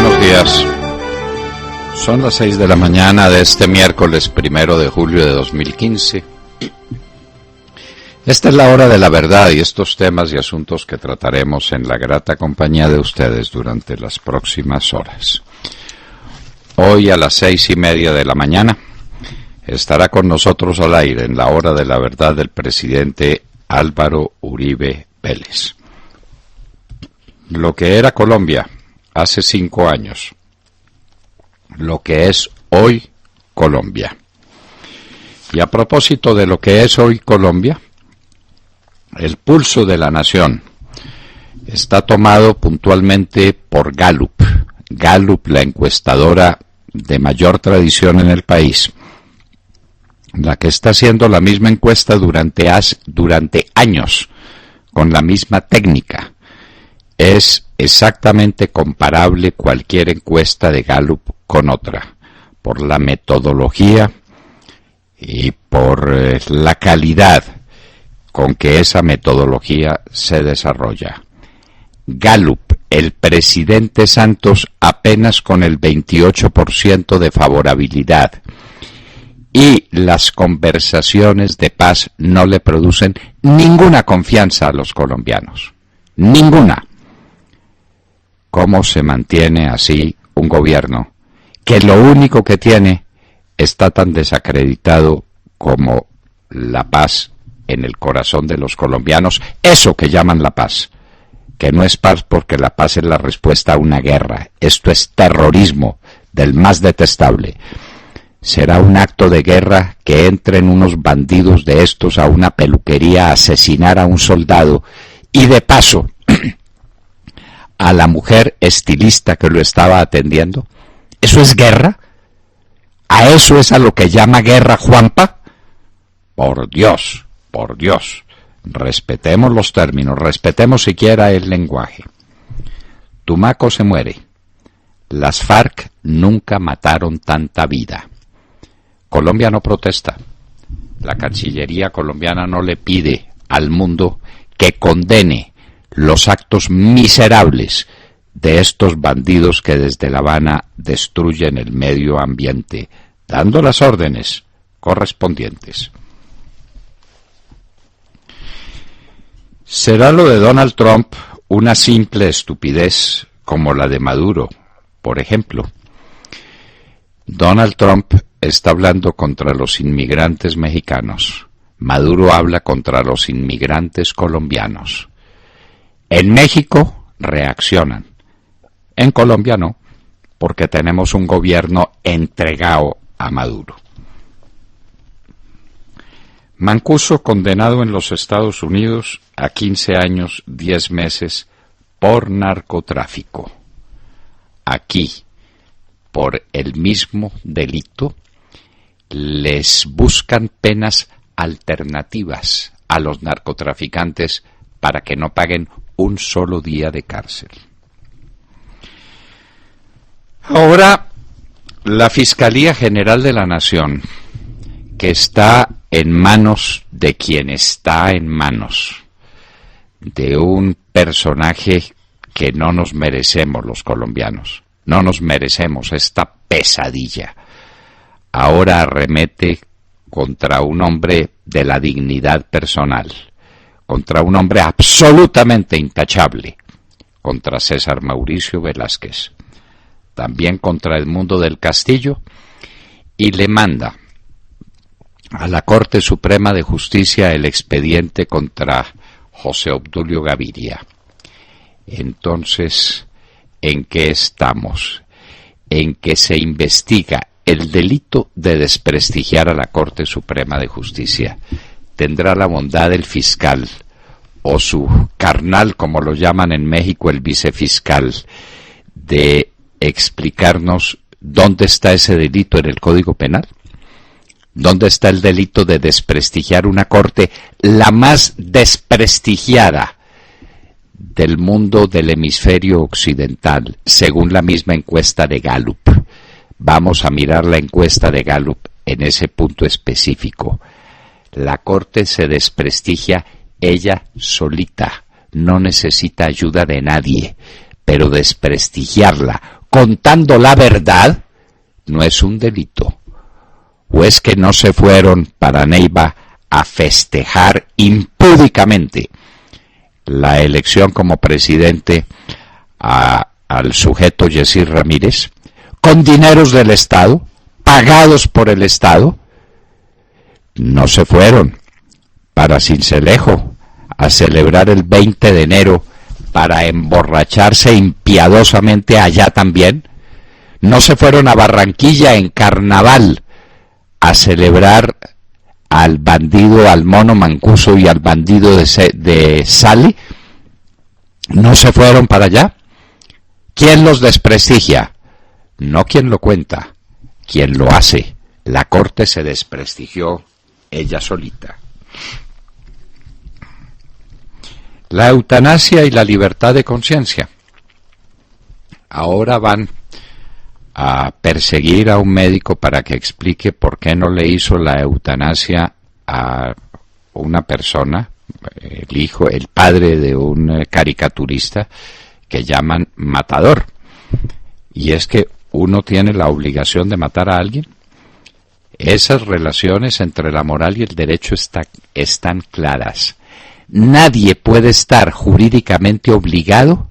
buenos días. Son las 6 de la mañana de este miércoles 1 de julio de 2015. Esta es la hora de la verdad y estos temas y asuntos que trataremos en la grata compañía de ustedes durante las próximas horas. Hoy a las 6:30 de la mañana estará con nosotros al aire en la hora de la verdad el presidente Álvaro Uribe Vélez. Lo que era Colombia hace 5 años, lo que es hoy Colombia. Y a propósito de lo que es hoy Colombia, el pulso de la nación está tomado puntualmente por Gallup. Gallup, la encuestadora de mayor tradición en el país, la que está haciendo la misma encuesta durante años, con la misma técnica. Es exactamente comparable cualquier encuesta de Gallup con otra, por la metodología y por la calidad con que esa metodología se desarrolla. Gallup, el presidente Santos apenas con el 28% de favorabilidad, y las conversaciones de paz no le producen ninguna confianza a los colombianos. Ninguna. ¿Cómo se mantiene así un gobierno que lo único que tiene está tan desacreditado como la paz en el corazón de los colombianos? Eso que llaman la paz, que no es paz porque la paz es la respuesta a una guerra. Esto es terrorismo del más detestable. Será un acto de guerra que entren unos bandidos de estos a una peluquería a asesinar a un soldado y de paso a la mujer estilista que lo estaba atendiendo. ¿Eso es guerra? ¿A eso es a lo que llama guerra Juanpa? Por Dios, respetemos los términos, respetemos siquiera el lenguaje. Tumaco se muere. Las FARC nunca mataron tanta vida. Colombia no protesta. La Cancillería colombiana no le pide al mundo que condene los actos miserables de estos bandidos que desde La Habana destruyen el medio ambiente, dando las órdenes correspondientes. ¿Será lo de Donald Trump una simple estupidez como la de Maduro, por ejemplo? Donald Trump está hablando contra los inmigrantes mexicanos. Maduro habla contra los inmigrantes colombianos. En México reaccionan. En Colombia no, porque tenemos un gobierno entregado a Maduro. Mancuso condenado en los Estados Unidos a 15 años, 10 meses por narcotráfico. Aquí, por el mismo delito, les buscan penas alternativas a los narcotraficantes para que no paguen un solo día de cárcel. Ahora, la Fiscalía General de la Nación, que está en manos de quien está en manos, de un personaje que no nos merecemos los colombianos, no nos merecemos esta pesadilla. Ahora arremete contra un hombre de la dignidad personal, contra un hombre absolutamente intachable, contra César Mauricio Velázquez, también contra Edmundo del Castillo, y le manda a la Corte Suprema de Justicia el expediente contra José Obdulio Gaviria. Entonces, ¿en qué estamos? En que se investiga el delito de desprestigiar a la Corte Suprema de Justicia. Tendrá la bondad el fiscal, o su carnal, como lo llaman en México, el vicefiscal, de explicarnos dónde está ese delito en el Código Penal. ¿Dónde está el delito de desprestigiar una corte, la más desprestigiada del mundo del hemisferio occidental, según la misma encuesta de Gallup? Vamos a mirar la encuesta de Gallup en ese punto específico. La corte se desprestigia ella solita, no necesita ayuda de nadie, pero desprestigiarla contando la verdad, no es un delito. ¿O es que no se fueron para Neiva a festejar impúdicamente la elección como presidente al sujeto Yesir Ramírez, con dineros del Estado, pagados por el Estado? No se fueron para Sincelejo a celebrar el 20 de enero para emborracharse impiadosamente allá también. No se fueron a Barranquilla en carnaval a celebrar al bandido, al mono Mancuso y al bandido de Sali. No se fueron para allá. ¿Quién los desprestigia? No quien lo cuenta, quien lo hace. La Corte se desprestigió ella solita. La eutanasia y la libertad de conciencia. Ahora van a perseguir a un médico para que explique por qué no le hizo la eutanasia a una persona, el padre de un caricaturista que llaman matador. Y es que uno tiene la obligación de matar a alguien. Esas relaciones entre la moral y el derecho están claras. Nadie puede estar jurídicamente obligado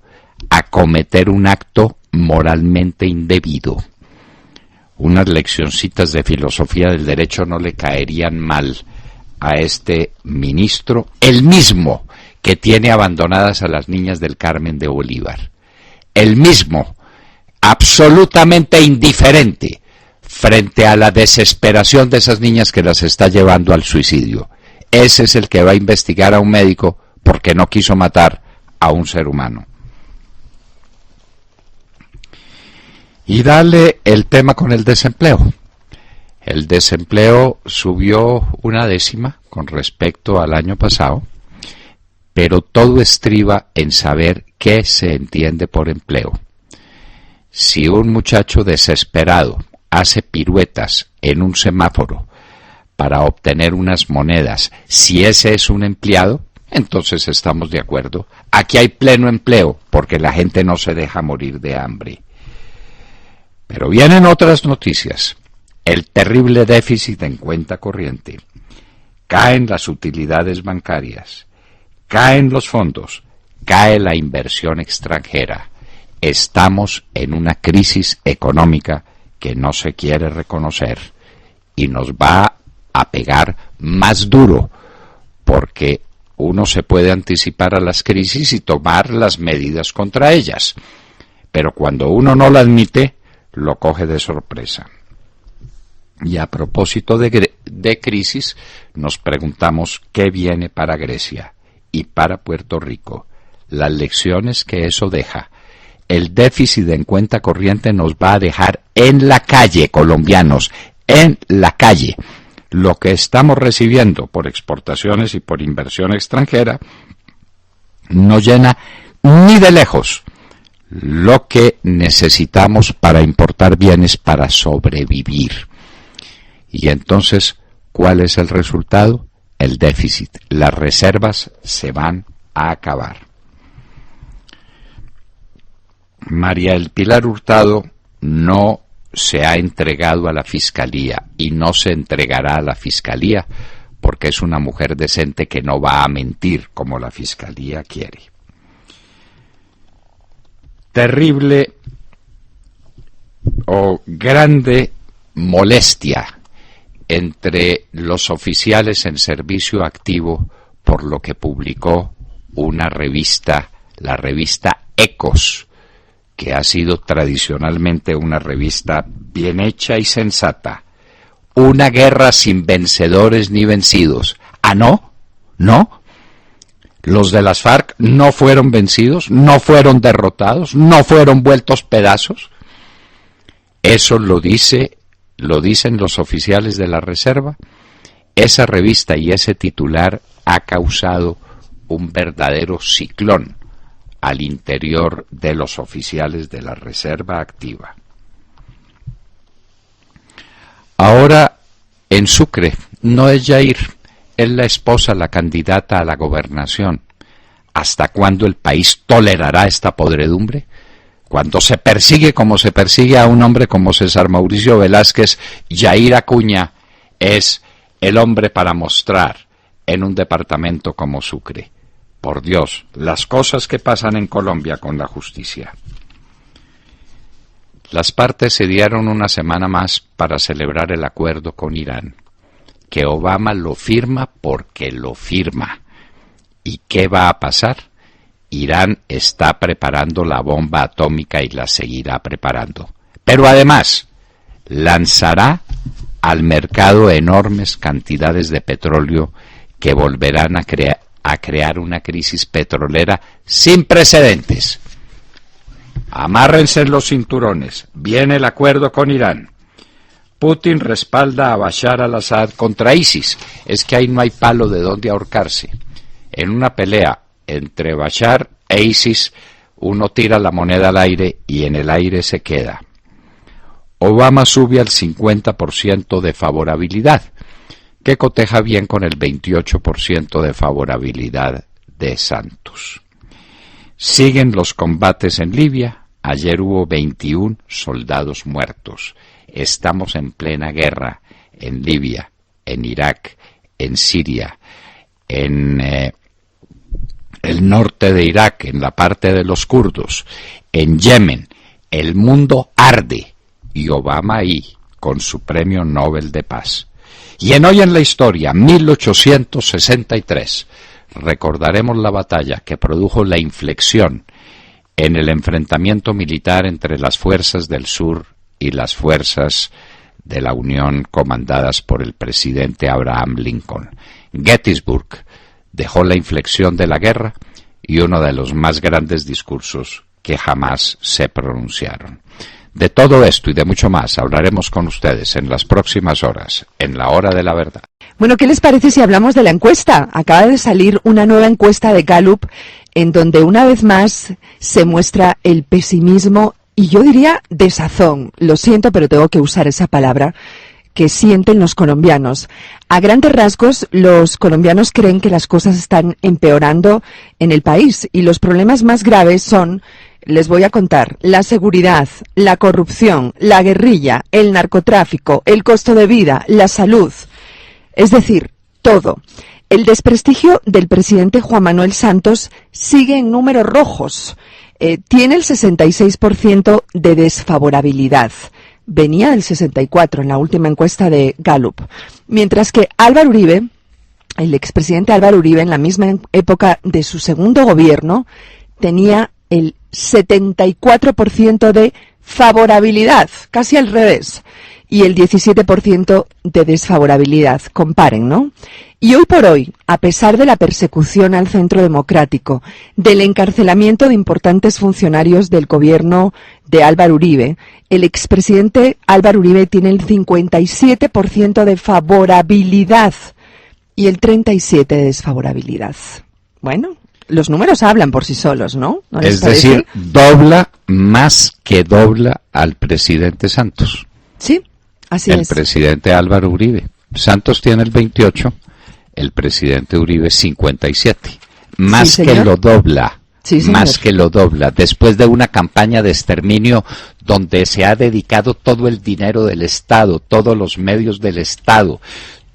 a cometer un acto moralmente indebido. Unas leccioncitas de filosofía del derecho no le caerían mal a este ministro, el mismo que tiene abandonadas a las niñas del Carmen de Bolívar, el mismo absolutamente indiferente frente a la desesperación de esas niñas que las está llevando al suicidio. Ese es el que va a investigar a un médico porque no quiso matar a un ser humano. Y dale el tema con el desempleo. El desempleo subió 1 décima con respecto al año pasado, pero todo estriba en saber qué se entiende por empleo. Si un muchacho desesperado hace piruetas en un semáforo para obtener unas monedas, si ese es un empleado, entonces estamos de acuerdo. Aquí hay pleno empleo porque la gente no se deja morir de hambre. Pero vienen otras noticias. El terrible déficit en cuenta corriente. Caen las utilidades bancarias. Caen los fondos. Cae la inversión extranjera. Estamos en una crisis económica que no se quiere reconocer y nos va a pegar más duro porque uno se puede anticipar a las crisis y tomar las medidas contra ellas. Pero cuando uno no la admite, lo coge de sorpresa. Y a propósito de crisis, nos preguntamos qué viene para Grecia y para Puerto Rico, las lecciones que eso deja. El déficit en cuenta corriente nos va a dejar en la calle, colombianos, en la calle. Lo que estamos recibiendo por exportaciones y por inversión extranjera no llena ni de lejos lo que necesitamos para importar bienes para sobrevivir. Y entonces, ¿cuál es el resultado? El déficit. Las reservas se van a acabar. María del Pilar Hurtado no se ha entregado a la Fiscalía y no se entregará a la Fiscalía porque es una mujer decente que no va a mentir como la Fiscalía quiere. Terrible o grande molestia entre los oficiales en servicio activo por lo que publicó una revista, la revista Ecos, que ha sido tradicionalmente una revista bien hecha y sensata. Una guerra sin vencedores ni vencidos. ¿Ah, no? ¿No? Los de las FARC no fueron vencidos, no fueron derrotados, no fueron vueltos pedazos. Eso lo dicen los oficiales de la reserva. Esa revista y ese titular ha causado un verdadero ciclón al interior de los oficiales de la reserva activa. Ahora, en Sucre, no es Yair, es la esposa, la candidata a la gobernación. ¿Hasta cuándo el país tolerará esta podredumbre? Cuando se persigue como se persigue a un hombre como César Mauricio Velázquez, Yair Acuña es el hombre para mostrar en un departamento como Sucre. Por Dios, las cosas que pasan en Colombia con la justicia. Las partes se dieron una semana más para celebrar el acuerdo con Irán, que Obama lo firma porque lo firma. ¿Y qué va a pasar? Irán está preparando la bomba atómica y la seguirá preparando. Pero además, lanzará al mercado enormes cantidades de petróleo que volverán a crear una crisis petrolera sin precedentes. Amárrense los cinturones. Viene el acuerdo con Irán. Putin respalda a Bashar al-Assad contra ISIS. Es que ahí no hay palo de donde ahorcarse. En una pelea entre Bashar e ISIS, uno tira la moneda al aire y en el aire se queda. Obama sube al 50% de favorabilidad, que coteja bien con el 28% de favorabilidad de Santos. Siguen los combates en Libia. Ayer hubo 21 soldados muertos. Estamos en plena guerra en Libia, en Irak, en Siria, en el norte de Irak, en la parte de los kurdos, en Yemen. El mundo arde y Obama ahí con su premio Nobel de Paz. Y en Hoy en la Historia, 1863, recordaremos la batalla que produjo la inflexión en el enfrentamiento militar entre las fuerzas del sur y las fuerzas de la Unión comandadas por el presidente Abraham Lincoln. Gettysburg dejó la inflexión de la guerra y uno de los más grandes discursos que jamás se pronunciaron. De todo esto y de mucho más hablaremos con ustedes en las próximas horas, en la Hora de la Verdad. Bueno, ¿qué les parece si hablamos de la encuesta? Acaba de salir una nueva encuesta de Gallup en donde una vez más se muestra el pesimismo y yo diría desazón. Lo siento, pero tengo que usar esa palabra que sienten los colombianos. A grandes rasgos, los colombianos creen que las cosas están empeorando en el país y los problemas más graves son, les voy a contar, la seguridad, la corrupción, la guerrilla, el narcotráfico, el costo de vida, la salud. Es decir, todo. El desprestigio del presidente Juan Manuel Santos sigue en números rojos. Tiene el 66% de desfavorabilidad. Venía del 64% en la última encuesta de Gallup. Mientras que Álvaro Uribe, el expresidente Álvaro Uribe, en la misma época de su segundo gobierno, tenía el 74% de favorabilidad, casi al revés, y el 17% de desfavorabilidad. Comparen, ¿no? Y hoy por hoy, a pesar de la persecución al Centro Democrático, del encarcelamiento de importantes funcionarios del gobierno de Álvaro Uribe, el expresidente Álvaro Uribe tiene el 57% de favorabilidad y el 37% de desfavorabilidad. Bueno, los números hablan por sí solos, ¿no? ¿No les parece? Decir, dobla más que dobla al presidente Santos. Sí, así es. El presidente Álvaro Uribe. Santos tiene el 28%, el presidente Uribe 57%. Más Sí, que señor. lo dobla. Sí, señor. Más que lo dobla. Después de una campaña de exterminio donde se ha dedicado todo el dinero del Estado, todos los medios del Estado,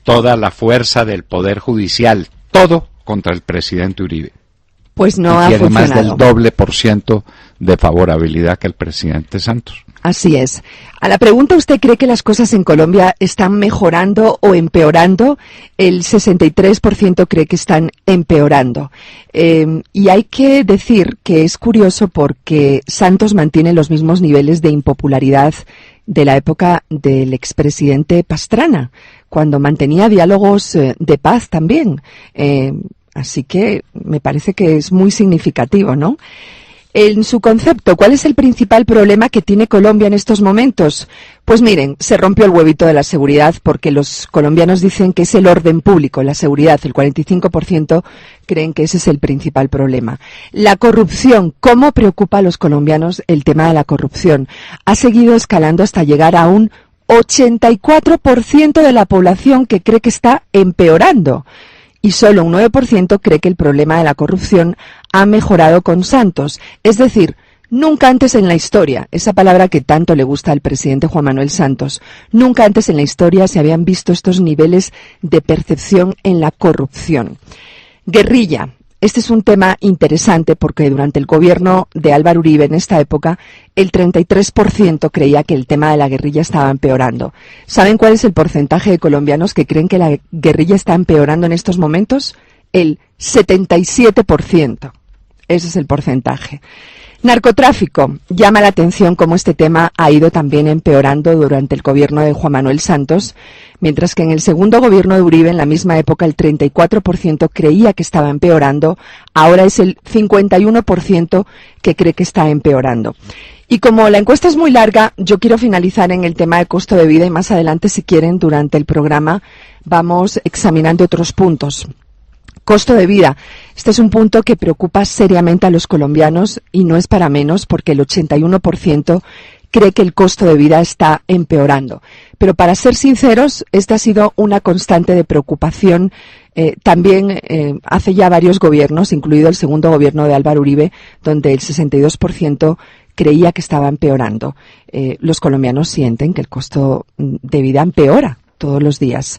toda la fuerza del Poder Judicial, todo contra el presidente Uribe. Pues no y ha tiene más funcionado. del doble % de favorabilidad que el presidente Santos. Así es. A la pregunta, ¿usted cree que las cosas en Colombia están mejorando o empeorando? El 63% cree que están empeorando. Y hay que decir que es curioso porque Santos mantiene los mismos niveles de impopularidad de la época del expresidente Pastrana, cuando mantenía diálogos de paz también. Así que me parece que es muy significativo, ¿no? En su concepto, ¿cuál es el principal problema que tiene Colombia en estos momentos? Pues miren, se rompió el huevito de la seguridad porque los colombianos dicen que es el orden público, la seguridad. El 45% creen que ese es el principal problema. La corrupción, ¿cómo preocupa a los colombianos el tema de la corrupción? Ha seguido escalando hasta llegar a un 84% de la población que cree que está empeorando. Y solo un 9% cree que el problema de la corrupción ha mejorado con Santos. Es decir, Nunca antes en la historia, esa palabra que tanto le gusta al presidente Juan Manuel Santos, nunca antes en la historia se habían visto estos niveles de percepción en la corrupción. Guerrilla. Este es un tema interesante porque durante el gobierno de Álvaro Uribe en esta época, el 33% creía que el tema de la guerrilla estaba empeorando. ¿Saben cuál es el porcentaje de colombianos que creen que la guerrilla está empeorando en estos momentos? El 77%. Ese es el porcentaje. Narcotráfico. Llama la atención cómo este tema ha ido también empeorando durante el gobierno de Juan Manuel Santos, mientras que en el segundo gobierno de Uribe, en la misma época, el 34% creía que estaba empeorando, ahora es el 51% que cree que está empeorando. Y como la encuesta es muy larga, yo quiero finalizar en el tema de costo de vida y más adelante, si quieren, durante el programa, vamos examinando otros puntos. Costo de vida. Este es un punto que preocupa seriamente a los colombianos y no es para menos porque el 81% cree que el costo de vida está empeorando. Pero para ser sinceros, esta ha sido una constante de preocupación también hace ya varios gobiernos, incluido el segundo gobierno de Álvaro Uribe, donde el 62% creía que estaba empeorando. Los colombianos sienten que el costo de vida empeora todos los días.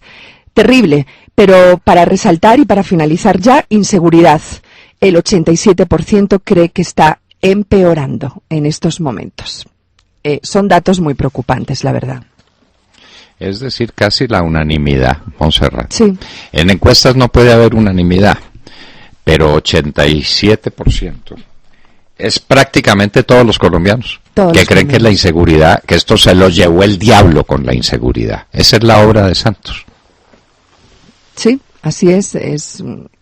Terrible, pero para resaltar y para finalizar ya, inseguridad. El 87% cree que está empeorando en estos momentos. Son datos muy preocupantes, la verdad. Es decir, casi la unanimidad, Montserrat. Sí. En encuestas no puede haber unanimidad, pero 87%. Es prácticamente todos los colombianos que creen que la inseguridad, que esto se lo llevó el diablo con la inseguridad. Esa es la obra de Santos. Sí, así es.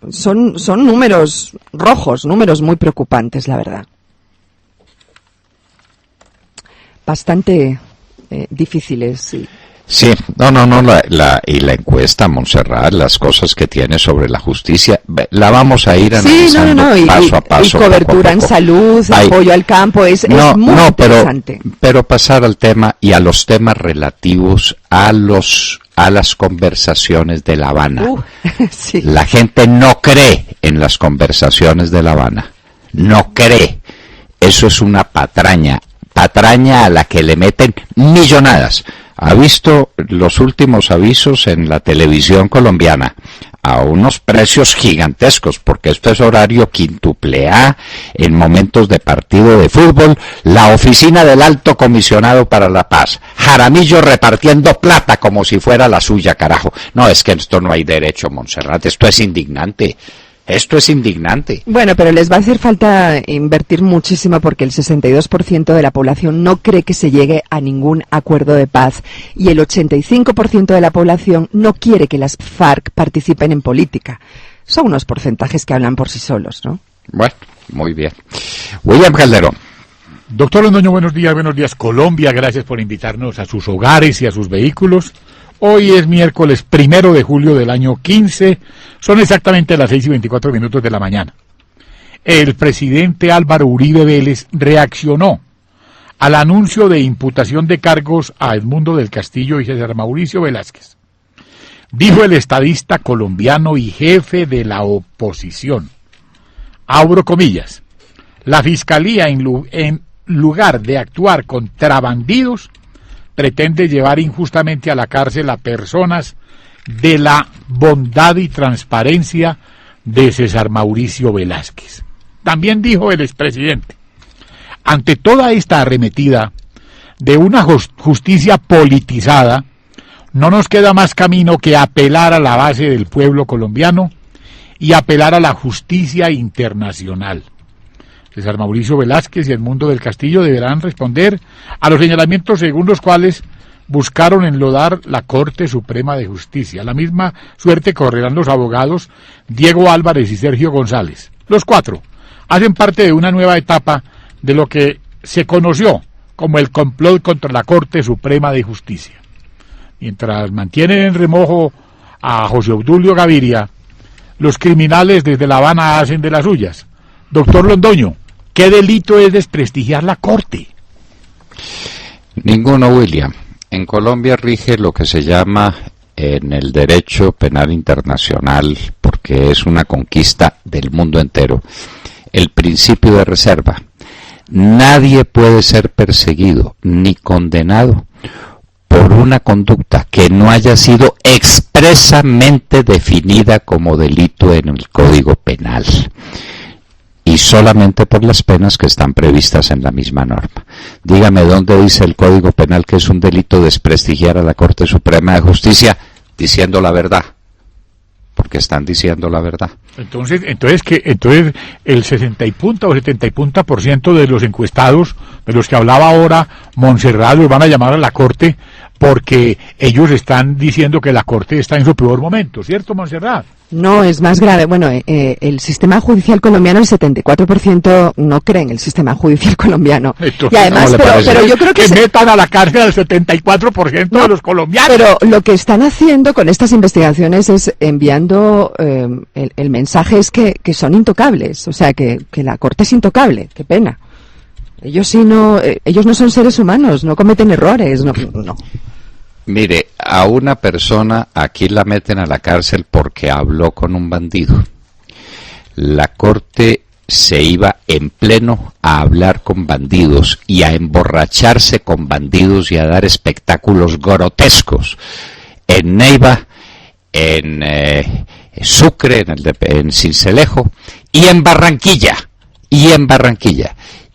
Son números rojos, números muy preocupantes, la verdad. Bastante difíciles, sí. Sí, no, y la encuesta, Montserrat, las cosas que tiene sobre la justicia, la vamos a ir analizando paso a paso. Y cobertura en salud, apoyo al campo, es muy interesante. Pero pasar al tema y a los temas relativos a las conversaciones de La Habana. Sí. La gente no cree en las conversaciones de La Habana. No cree. Eso es una patraña a la que le meten millonadas. Ha visto los últimos avisos en la televisión colombiana a unos precios gigantescos, porque esto es horario quíntuple A en momentos de partido de fútbol. La oficina del Alto Comisionado para la Paz, Jaramillo repartiendo plata como si fuera la suya, carajo. No, es que esto no hay derecho, Montserrat, esto es indignante. Esto es indignante. Bueno, pero les va a hacer falta invertir muchísimo porque el 62% de la población no cree que se llegue a ningún acuerdo de paz y el 85% de la población no quiere que las FARC participen en política. Son unos porcentajes que hablan por sí solos, ¿no? Bueno, muy bien. William Calderón. Doctor Londoño, buenos días Colombia, gracias por invitarnos a sus hogares y a sus vehículos. Hoy es miércoles 1 de julio del año 15, son exactamente las 6:24 de la mañana. El presidente Álvaro Uribe Vélez reaccionó al anuncio de imputación de cargos a Edmundo del Castillo y César Mauricio Velázquez. Dijo el estadista colombiano y jefe de la oposición, abro comillas, la fiscalía en lugar de actuar contra bandidos, pretende llevar injustamente a la cárcel a personas de la bondad y transparencia de César Mauricio Velázquez. También dijo el expresidente, ante toda esta arremetida de una justicia politizada, no nos queda más camino que apelar a la base del pueblo colombiano y apelar a la justicia internacional. César Mauricio Velázquez y Edmundo del Castillo deberán responder a los señalamientos según los cuales buscaron enlodar la Corte Suprema de Justicia. La misma suerte correrán los abogados Diego Álvarez y Sergio González. Los cuatro hacen parte de una nueva etapa de lo que se conoció como el complot contra la Corte Suprema de Justicia. Mientras mantienen en remojo a José Obdulio Gaviria, los criminales desde La Habana hacen de las suyas. Doctor Londoño, ¿qué delito es desprestigiar la Corte? Ninguno, William. En Colombia rige lo que se llama en el derecho penal internacional, porque es una conquista del mundo entero, el principio de reserva. Nadie puede ser perseguido ni condenado por una conducta que no haya sido expresamente definida como delito en el Código Penal, y solamente por las penas que están previstas en la misma norma. Dígame dónde dice el Código Penal que es un delito desprestigiar a la Corte Suprema de Justicia diciendo la verdad, porque están diciendo la verdad. Entonces el 60 y punta o 70 y punta % de los encuestados, de los que hablaba ahora Montserrat, los van a llamar a la Corte porque ellos están diciendo que la Corte está en su peor momento, ¿cierto, Montserrat? No, es más grave. Bueno, el sistema judicial colombiano, el 74% no cree en el sistema judicial colombiano. Entonces, y además, pero yo creo que metan a la cárcel al 74% de los colombianos. Pero lo que están haciendo con estas investigaciones es enviando el mensaje es que son intocables, o sea, que la Corte es intocable. Qué pena. Ellos no son seres humanos, no cometen errores, no. Mire, a una persona aquí la meten a la cárcel porque habló con un bandido. La Corte se iba en pleno a hablar con bandidos y a emborracharse con bandidos y a dar espectáculos grotescos en Neiva, en Sucre, en Sincelejo y en Barranquilla.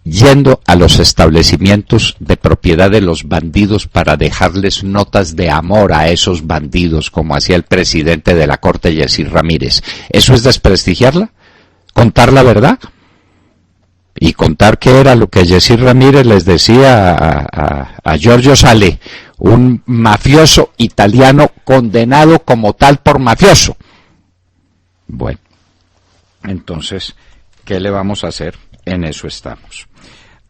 Yendo a los establecimientos de propiedad de los bandidos para dejarles notas de amor a esos bandidos, como hacía el presidente de la Corte, Yesir Ramírez. ¿Eso es desprestigiarla? ¿Contar la verdad? Y contar qué era lo que Yesir Ramírez les decía a Giorgio Sale, un mafioso italiano condenado como tal por mafioso. Bueno, entonces, ¿qué le vamos a hacer? En eso estamos.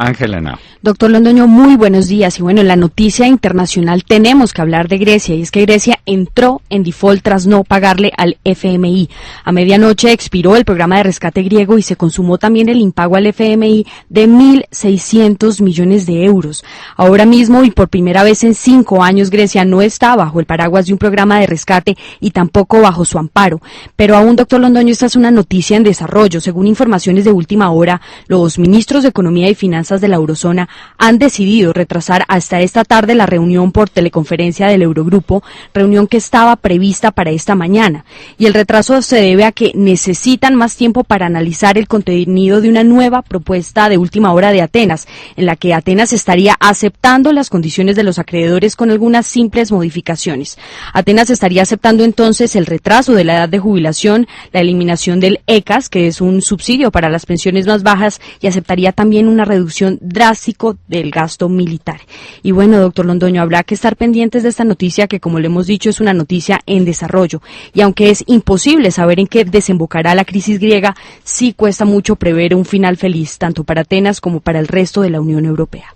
Ángel Henao. Doctor Londoño, muy buenos días. Y bueno, en la noticia internacional tenemos que hablar de Grecia, y es que Grecia entró en default tras no pagarle al FMI. A medianoche expiró el programa de rescate griego y se consumó también el impago al FMI de 1.600 millones de euros. Ahora mismo, y por primera vez en 5 años, Grecia no está bajo el paraguas de un programa de rescate y tampoco bajo su amparo. Pero aún, doctor Londoño, esta es una noticia en desarrollo. Según informaciones de última hora, los ministros de Economía y Finanzas de la Eurozona han decidido retrasar hasta esta tarde la reunión por teleconferencia del Eurogrupo, reunión que estaba prevista para esta mañana. Y el retraso se debe a que necesitan más tiempo para analizar el contenido de una nueva propuesta de última hora de Atenas, en la que Atenas estaría aceptando las condiciones de los acreedores con algunas simples modificaciones. Atenas estaría aceptando entonces el retraso de la edad de jubilación, la eliminación del ECAS, que es un subsidio para las pensiones más bajas, y aceptaría también una reducción drástico del gasto militar. Y bueno, doctor Londoño, habrá que estar pendientes de esta noticia que, como le hemos dicho, es una noticia en desarrollo. Y aunque es imposible saber en qué desembocará la crisis griega, sí cuesta mucho prever un final feliz, tanto para Atenas como para el resto de la Unión Europea.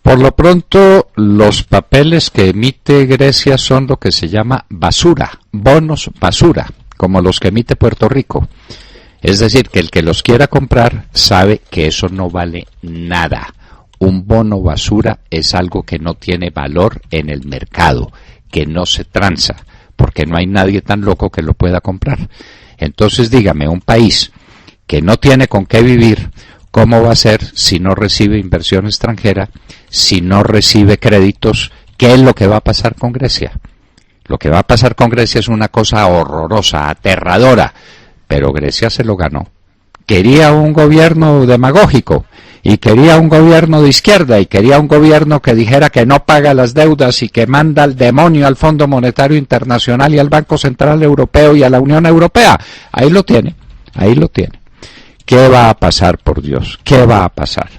Por lo pronto, los papeles que emite Grecia son lo que se llama basura, bonos basura, como los que emite Puerto Rico. Es decir, que el que los quiera comprar sabe que eso no vale nada. Un bono basura es algo que no tiene valor en el mercado, que no se transa, porque no hay nadie tan loco que lo pueda comprar. Entonces, dígame, un país que no tiene con qué vivir, ¿cómo va a ser si no recibe inversión extranjera, si no recibe créditos? ¿Qué es lo que va a pasar con Grecia? Lo que va a pasar con Grecia es una cosa horrorosa, aterradora. Pero Grecia se lo ganó. Quería un gobierno demagógico, y quería un gobierno de izquierda, y quería un gobierno que dijera que no paga las deudas y que manda al demonio al Fondo Monetario Internacional y al Banco Central Europeo y a la Unión Europea. Ahí lo tiene. ¿Qué va a pasar, por Dios? ¿Qué va a pasar?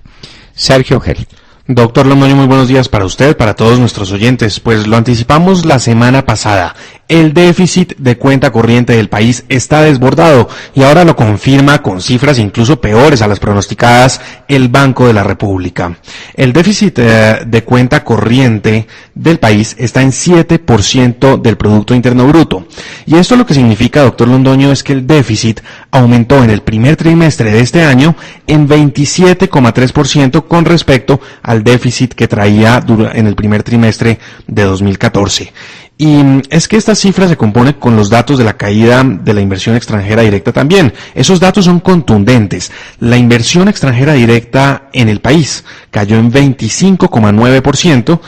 Sergio Gel. Doctor Londoño, muy buenos días para usted, para todos nuestros oyentes. Pues lo anticipamos la semana pasada. El déficit de cuenta corriente del país está desbordado y ahora lo confirma con cifras incluso peores a las pronosticadas el Banco de la República. El déficit de cuenta corriente del país está en 7% del Producto Interno Bruto. Y esto lo que significa, doctor Londoño, es que el déficit aumentó en el primer trimestre de este año en 27,3% con respecto al déficit que traía en el primer trimestre de 2014. Y es que esta cifra se compone con los datos de la caída de la inversión extranjera directa también. Esos datos son contundentes. La inversión extranjera directa en el país cayó en 25,9%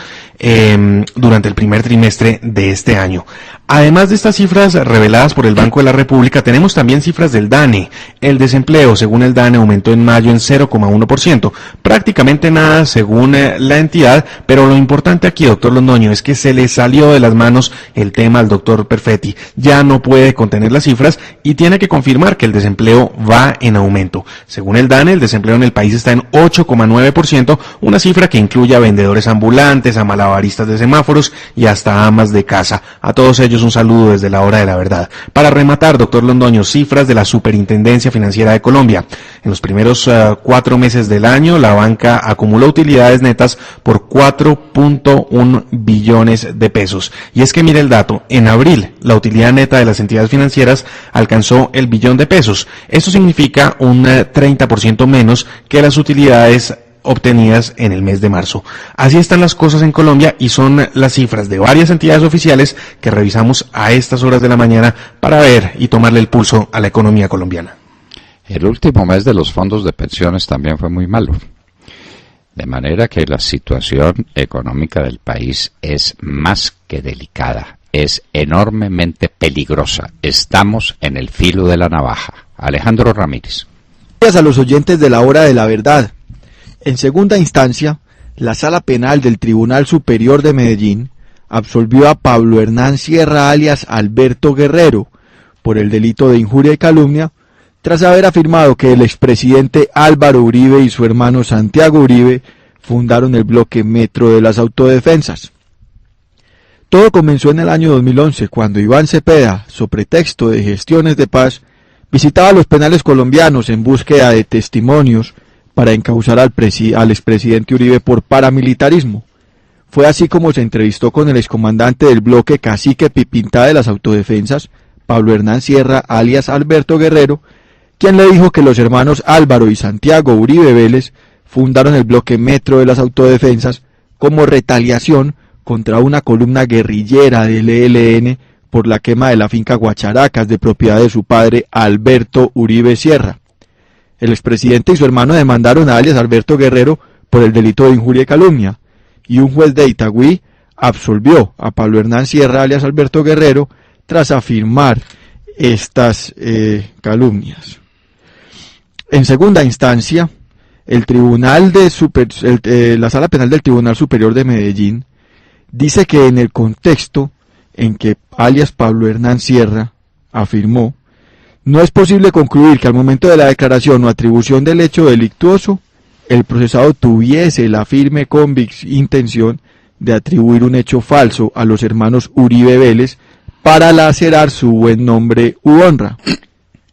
durante el primer trimestre de este año. Además de estas cifras reveladas por el Banco de la República, tenemos también cifras del DANE. El desempleo, según el DANE, aumentó en mayo en 0,1%. Prácticamente nada según la entidad, pero lo importante aquí, doctor Londoño, es que se le salió de las manos el tema al doctor Perfetti. Ya no puede contener las cifras y tiene que confirmar que el desempleo va en aumento. Según el DANE, el desempleo en el país está en 8,9%, una cifra que incluye a vendedores ambulantes, a malabaristas de semáforos y hasta amas de casa. A todos ellos un saludo desde la hora de la verdad. Para rematar, doctor Londoño, cifras de la Superintendencia Financiera de Colombia. En los primeros 4 meses del año, la banca acumuló utilidades netas por 4.1 billones de pesos. Y es que mire el dato, en abril, la utilidad neta de las entidades financieras alcanzó el billón de pesos. Esto significa un 30% menos que las utilidades obtenidas en el mes de marzo. Así están las cosas en Colombia y son las cifras de varias entidades oficiales que revisamos a estas horas de la mañana para ver y tomarle el pulso a la economía colombiana. El último mes de los fondos de pensiones también fue muy malo. De manera que la situación económica del país es más que delicada, es enormemente peligrosa. Estamos en el filo de la navaja. Alejandro Ramírez. Gracias a los oyentes de la hora de la verdad. En segunda instancia, la Sala Penal del Tribunal Superior de Medellín absolvió a Pablo Hernán Sierra alias Alberto Guerrero por el delito de injuria y calumnia, tras haber afirmado que el expresidente Álvaro Uribe y su hermano Santiago Uribe fundaron el bloque Metro de las Autodefensas. Todo comenzó en el año 2011, cuando Iván Cepeda, so pretexto de gestiones de paz, visitaba los penales colombianos en búsqueda de testimonios para encausar al expresidente Uribe por paramilitarismo. Fue así como se entrevistó con el excomandante del bloque Cacique Pipintá de las Autodefensas, Pablo Hernán Sierra, alias Alberto Guerrero, quien le dijo que los hermanos Álvaro y Santiago Uribe Vélez fundaron el bloque Metro de las Autodefensas como retaliación contra una columna guerrillera del ELN por la quema de la finca Guacharacas de propiedad de su padre Alberto Uribe Sierra. El expresidente y su hermano demandaron a alias Alberto Guerrero por el delito de injuria y calumnia, y un juez de Itagüí absolvió a Pablo Hernán Sierra alias Alberto Guerrero tras afirmar estas calumnias. En segunda instancia, la Sala Penal del Tribunal Superior de Medellín dice que en el contexto en que alias Pablo Hernán Sierra afirmó, no es posible concluir que al momento de la declaración o atribución del hecho delictuoso, el procesado tuviese la firme intención de atribuir un hecho falso a los hermanos Uribe Vélez para lacerar su buen nombre u honra.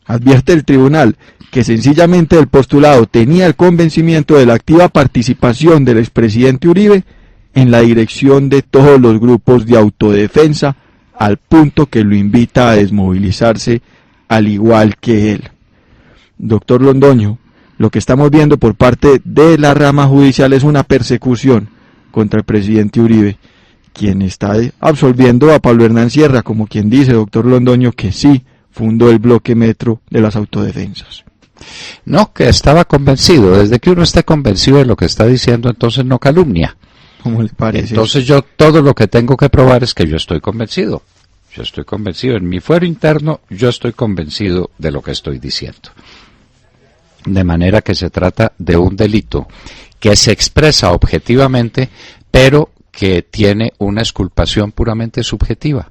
Advierte el tribunal que sencillamente el postulado tenía el convencimiento de la activa participación del expresidente Uribe en la dirección de todos los grupos de autodefensa, al punto que lo invita a desmovilizarse al igual que él. Doctor Londoño, lo que estamos viendo por parte de la rama judicial es una persecución contra el presidente Uribe, quien está absolviendo a Pablo Hernán Sierra, como quien dice, doctor Londoño, que sí fundó el bloque Metro de las Autodefensas. No, que estaba convencido. Desde que uno esté convencido de lo que está diciendo, entonces no calumnia. ¿Cómo le parece? Entonces yo todo lo que tengo que probar es que yo estoy convencido. Yo estoy convencido. En mi fuero interno, yo estoy convencido de lo que estoy diciendo. De manera que se trata de un delito que se expresa objetivamente, pero que tiene una exculpación puramente subjetiva.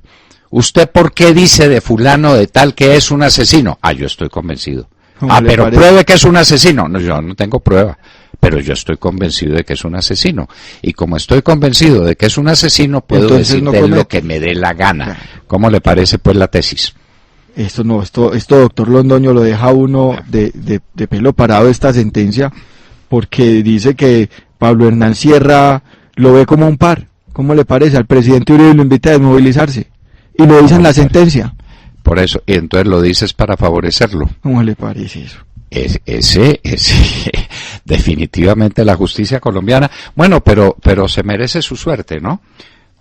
¿Usted por qué dice de fulano de tal que es un asesino? Yo estoy convencido. Pero parece? Pruebe que es un asesino. No, yo no tengo prueba, pero yo estoy convencido de que es un asesino. Y como estoy convencido de que es un asesino, puedo entonces decir de lo que me dé la gana. ¿Cómo le parece pues la tesis? Esto doctor Londoño, lo deja uno de pelo parado esta sentencia, porque dice que Pablo Hernán Sierra lo ve como un par. ¿Cómo le parece? Al presidente Uribe lo invita a desmovilizarse. Y lo dice en la sentencia. Por eso, y entonces lo dices para favorecerlo. ¿Cómo le parece eso? Ese definitivamente la justicia colombiana. Bueno, pero se merece su suerte, ¿no?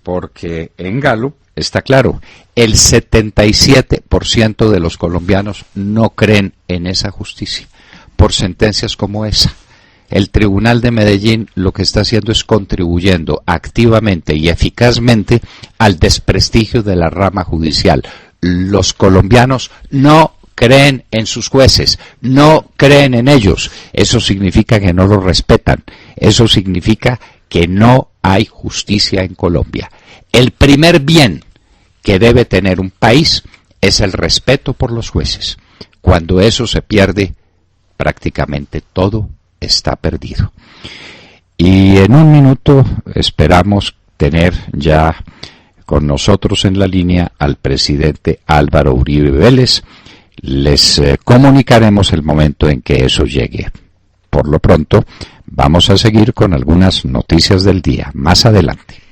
porque en Gallup está claro, el 77% de los colombianos no creen en esa justicia por sentencias como esa. El Tribunal de Medellín lo que está haciendo es contribuyendo activamente y eficazmente al desprestigio de la rama judicial. Los colombianos no creen en sus jueces, no creen en ellos. Eso significa que no los respetan. Eso significa que no hay justicia en Colombia. El primer bien que debe tener un país es el respeto por los jueces. Cuando eso se pierde, prácticamente todo está perdido. Y en un minuto esperamos tener ya con nosotros en la línea al presidente Álvaro Uribe Vélez. Les comunicaremos el momento en que eso llegue. Por lo pronto, vamos a seguir con algunas noticias del día más adelante.